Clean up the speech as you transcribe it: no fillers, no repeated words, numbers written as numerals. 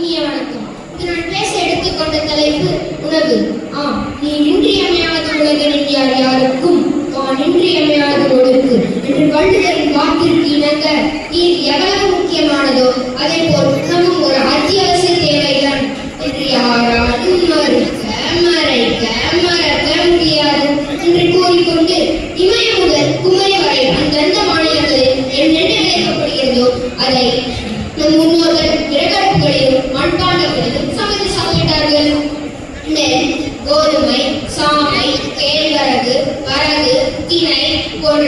இனிய வணக்கம். இது நான் பேச எடுத்துக்கொண்ட தலைப்பு உணவு. நீ இன்றியமையாத உலகில் யார் யாருக்கும் நான் இன்றியமையாத ஒழுக்கு என்று வள்ளுவரின் வாக்கிற்கு இணங்க நீர் எவ்வளவு முக்கியமானதோ அதே போல் உணவும் ஒரு அத்தியாவசிய தேவைதான் என்று யாராலும் மறக்க முடியாது என்று கூறிக்கொண்டு இமயம் முதல் குமரி வரை அந்தந்த மாநிலங்களில் என்னென்ன விளைக்கப்படுகிறதோ அதை நம் முன்னோர்கள் விறகடுப்புகளிலும் மண்பாண்டங்களிலும் சமைத்து சாப்பிட்டார்கள். நெல், கோதுமை, சாமை, கேழ்வரகு, வரகு, திணை போன்ற